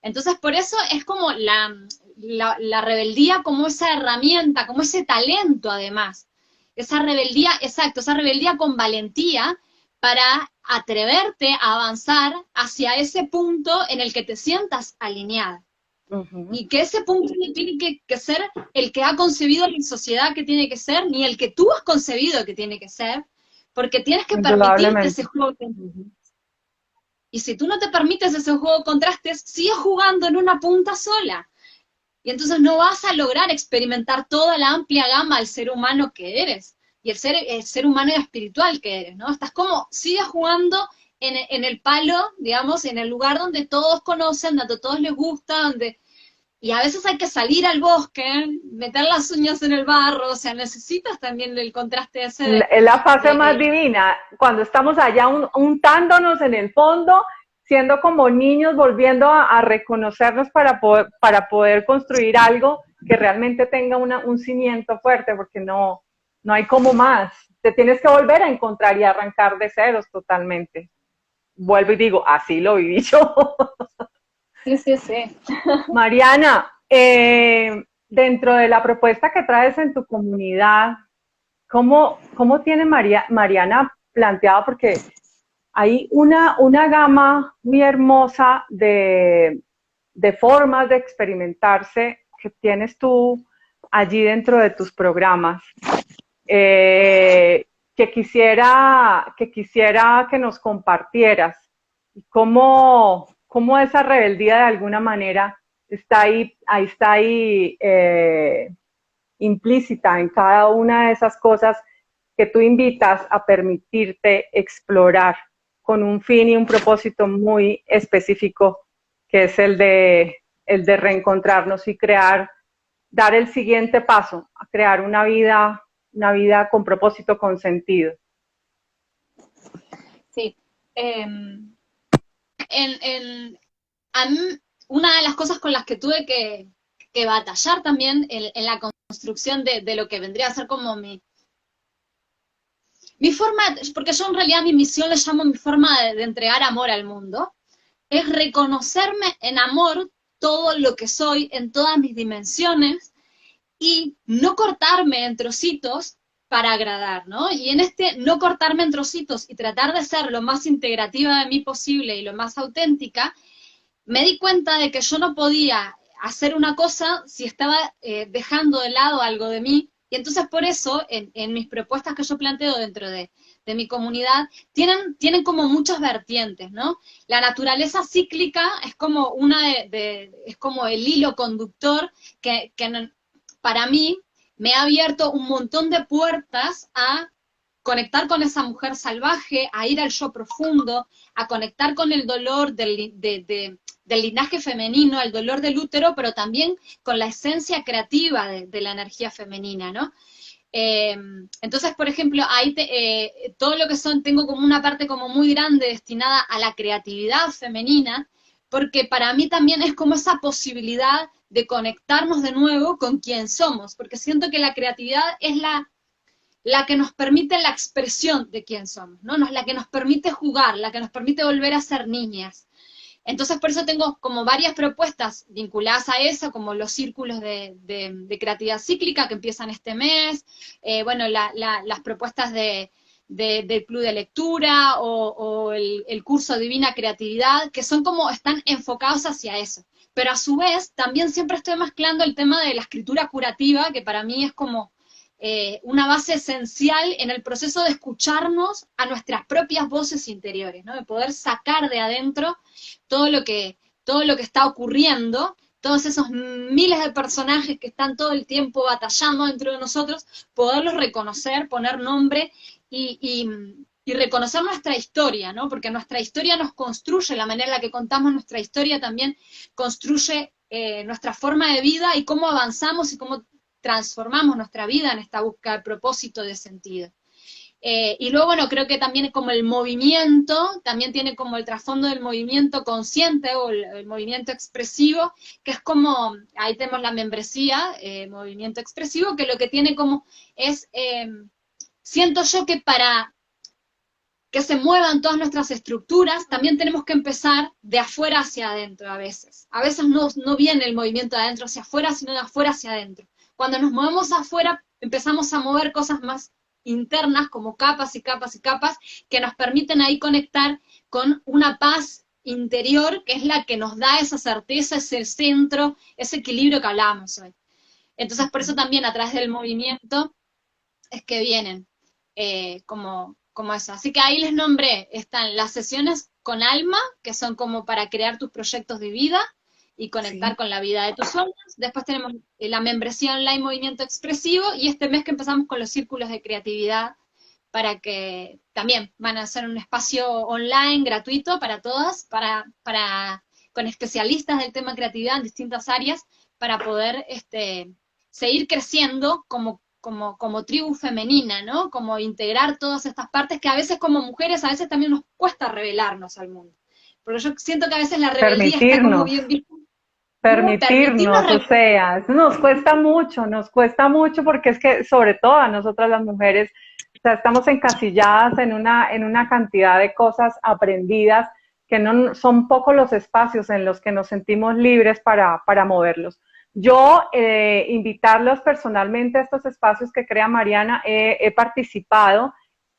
Speaker 2: Entonces, por eso es como la rebeldía como esa herramienta, como ese talento además. Esa rebeldía, exacto, esa rebeldía con valentía para atreverte a avanzar hacia ese punto en el que te sientas alineada.
Speaker 1: Ujú.
Speaker 2: Y que ese punto no tiene que ser el que ha concebido la sociedad que tiene que ser, ni el que tú has concebido que tiene que ser, porque tienes que permitirte ese
Speaker 1: Indudablemente.
Speaker 2: juego.
Speaker 1: Ujú.
Speaker 2: Y si tú no te permites ese juego de contrastes, sigues jugando en una punta sola. Y entonces no vas a lograr experimentar toda la amplia gama del ser humano que eres. Y el ser humano espiritual que eres, ¿no? Estás como, sigues jugando en el palo, digamos, en el lugar donde todos conocen, donde a todos les gusta, donde y a veces hay que salir al bosque, meter las uñas en el barro, o sea, necesitas también el contraste ese
Speaker 1: Es la fase más
Speaker 2: de
Speaker 1: divina, cuando estamos allá untándonos en el fondo, siendo como niños, volviendo a reconocernos para poder construir algo que realmente tenga un cimiento fuerte, porque no hay como más. Te tienes que volver a encontrar y arrancar de ceros totalmente. Vuelvo y digo, así lo viví yo.
Speaker 2: Sí, sí, sí.
Speaker 1: Mariana, dentro de la propuesta que traes en tu comunidad, ¿cómo tiene Mariana planteado? Porque hay una gama muy hermosa de formas de experimentarse que tienes tú allí dentro de tus programas. Que quisiera que nos compartieras cómo esa rebeldía de alguna manera está ahí implícita en cada una de esas cosas que tú invitas a permitirte explorar con un fin y un propósito muy específico, que es el de reencontrarnos y dar el siguiente paso, a crear una vida con propósito, con sentido.
Speaker 2: Sí. A mí, una de las cosas con las que tuve que batallar también en la construcción de lo que vendría a ser como mi forma, porque yo en realidad mi misión le llamo mi forma de entregar amor al mundo, es reconocerme en amor todo lo que soy, en todas mis dimensiones, y no cortarme en trocitos para agradar, ¿no? Y en este no cortarme en trocitos y tratar de ser lo más integrativa de mí posible y lo más auténtica, me di cuenta de que yo no podía hacer una cosa si estaba dejando de lado algo de mí. Y entonces por eso, en mis propuestas que yo planteo dentro de mi comunidad, tienen como muchas vertientes, ¿no? La naturaleza cíclica es como es como el hilo conductor que para mí me ha abierto un montón de puertas a conectar con esa mujer salvaje, a ir al yo profundo, a conectar con el dolor del linaje femenino, el dolor del útero, pero también con la esencia creativa de la energía femenina, ¿no? Entonces, por ejemplo, ahí todo lo que tengo como una parte como muy grande destinada a la creatividad femenina, porque para mí también es como esa posibilidad de conectarnos de nuevo con quién somos, porque siento que la creatividad es la que nos permite la expresión de quién somos, ¿no? La que nos permite jugar, la que nos permite volver a ser niñas. Entonces, por eso tengo como varias propuestas vinculadas a eso, como los círculos de creatividad cíclica que empiezan este mes, bueno, las propuestas del club de lectura o el curso Divina Creatividad, que son como, están enfocados hacia eso. Pero a su vez, también siempre estoy mezclando el tema de la escritura curativa, que para mí es como una base esencial en el proceso de escucharnos a nuestras propias voces interiores, ¿no? De poder sacar de adentro todo lo que está ocurriendo, todos esos miles de personajes que están todo el tiempo batallando dentro de nosotros, poderlos reconocer, poner nombre y reconocer nuestra historia, ¿no? Porque nuestra historia nos construye, la manera en la que contamos nuestra historia también construye nuestra forma de vida y cómo avanzamos y cómo transformamos nuestra vida en esta búsqueda de propósito, de sentido. Y luego, bueno, creo que también como el movimiento, también tiene como el trasfondo del movimiento consciente o el movimiento expresivo, que es como, ahí tenemos la membresía, movimiento expresivo, que lo que tiene como es, siento yo que para que se muevan todas nuestras estructuras, también tenemos que empezar de afuera hacia adentro a veces. A veces no viene el movimiento de adentro hacia afuera, sino de afuera hacia adentro. Cuando nos movemos afuera, empezamos a mover cosas más internas, como capas y capas y capas, que nos permiten ahí conectar con una paz interior, que es la que nos da esa certeza, ese centro, ese equilibrio que hablábamos hoy. Entonces, por eso también a través del movimiento es que vienen como eso. Así que ahí les nombré, están las sesiones con alma, que son como para crear tus proyectos de vida y conectar con la vida de tus sueños. Después tenemos la membresía online Movimiento Expresivo, y este mes que empezamos con los círculos de creatividad, para que también van a ser un espacio online gratuito para todas, con especialistas del tema creatividad en distintas áreas, para poder seguir creciendo como tribu femenina, ¿no? Como integrar todas estas partes que a veces como mujeres, a veces también nos cuesta revelarnos al mundo. Porque yo siento que a veces la rebeldía está como bien vista.
Speaker 1: Permitirnos, o sea, eso nos cuesta mucho porque es que sobre todo a nosotras las mujeres, o sea, estamos encasilladas en una cantidad de cosas aprendidas que no son pocos los espacios en los que nos sentimos libres para moverlos. Yo invitarlos personalmente a estos espacios que crea Mariana, he participado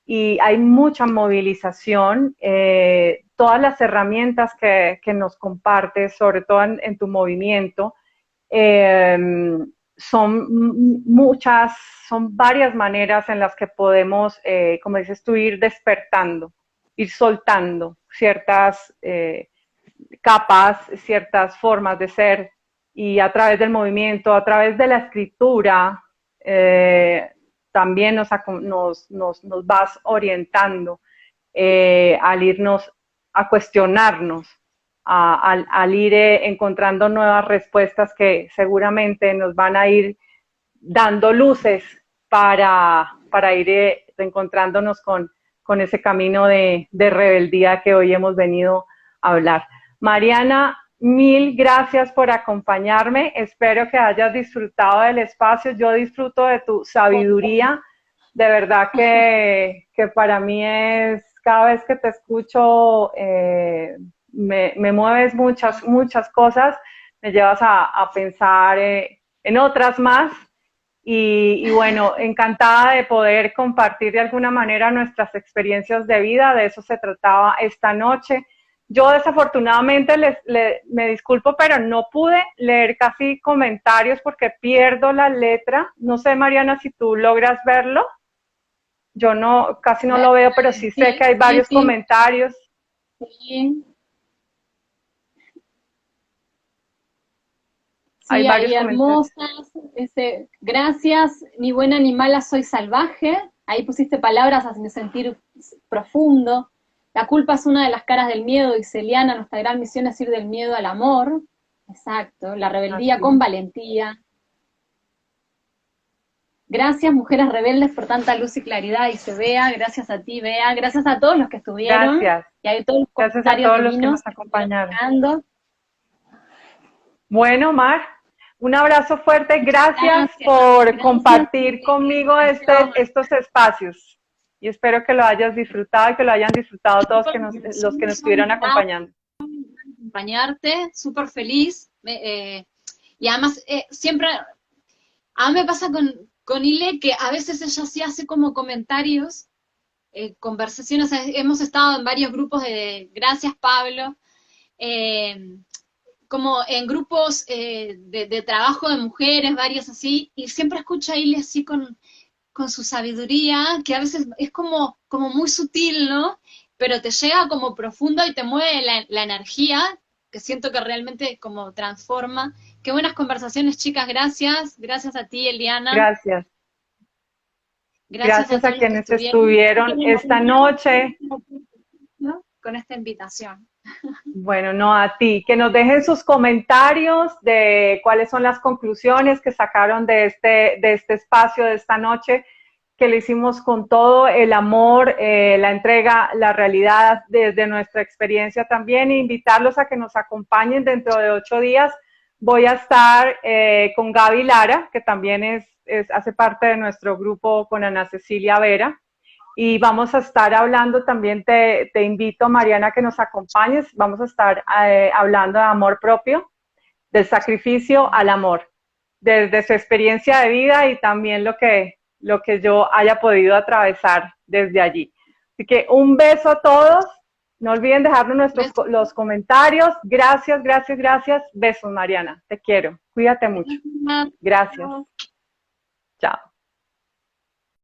Speaker 1: y hay mucha movilización, todas las herramientas que nos compartes, sobre todo en tu movimiento, son muchas, son varias maneras en las que podemos, como dices tú, ir despertando, ir soltando ciertas capas, ciertas formas de ser, y a través del movimiento, a través de la escritura, también nos vas orientando al irnos a cuestionarnos, al ir encontrando nuevas respuestas que seguramente nos van a ir dando luces para ir reencontrándonos con ese camino de rebeldía que hoy hemos venido a hablar. Mariana, mil gracias por acompañarme. Espero que hayas disfrutado del espacio. Yo disfruto de tu sabiduría. De verdad que para mí es, cada vez que te escucho, me mueves muchas cosas, me llevas a pensar en otras más. Y bueno, encantada de poder compartir de alguna manera nuestras experiencias de vida. De eso se trataba esta noche. Yo desafortunadamente me disculpo, pero no pude leer casi comentarios porque pierdo la letra. No sé, Mariana, si tú logras verlo. Yo casi no lo veo, pero sí sé que hay varios comentarios.
Speaker 2: Sí. Sí, hay hermosas. Gracias, mi buen animala, soy salvaje. Ahí pusiste palabras a sentir profundo. La culpa es una de las caras del miedo, dice Eliana. Nuestra gran misión es ir del miedo al amor. Exacto, la rebeldía con valentía. Gracias, mujeres rebeldes, por tanta luz y claridad, dice Bea. Gracias a ti, Bea. Gracias a todos los que estuvieron.
Speaker 1: Gracias.
Speaker 2: Y hay todos los
Speaker 1: gracias a todos los que nos acompañaron. Bueno, Mar, un abrazo fuerte. Gracias por compartir conmigo estos espacios. Y espero que lo hayas disfrutado y que lo hayan disfrutado todos los que nos estuvieron acompañando.
Speaker 2: Acompañarte, súper feliz. Y además, siempre, a mí me pasa con Ile que a veces ella sí hace como comentarios, conversaciones. Hemos estado en varios grupos gracias, Pablo, como en grupos de trabajo de mujeres, varios así, y siempre escucho a Ile así con su sabiduría, que a veces es como muy sutil, ¿no? Pero te llega como profundo y te mueve la energía, que siento que realmente como transforma. Qué buenas conversaciones, chicas, gracias. Gracias a ti, Eliana.
Speaker 1: Gracias.
Speaker 2: Gracias a
Speaker 1: Gracias a
Speaker 2: todos los que
Speaker 1: quienes
Speaker 2: estuvieron,
Speaker 1: estuvieron esta noche.
Speaker 2: ¿no? Con esta invitación.
Speaker 1: Bueno, no a ti. Que nos dejen sus comentarios de cuáles son las conclusiones que sacaron de este espacio de esta noche, que le hicimos con todo el amor, la entrega, la realidad desde nuestra experiencia también, e invitarlos a que nos acompañen dentro de 8 días. Voy a estar con Gaby Lara, que también hace parte de nuestro grupo con Ana Cecilia Vera. Y vamos a estar hablando también, te invito, Mariana, a que nos acompañes. Vamos a estar hablando de amor propio, del sacrificio al amor, desde su experiencia de vida y también lo que yo haya podido atravesar desde allí. Así que un beso a todos. No olviden dejarnos los comentarios. Gracias, gracias, gracias. Besos, Mariana. Te quiero. Cuídate mucho. Gracias. Chao.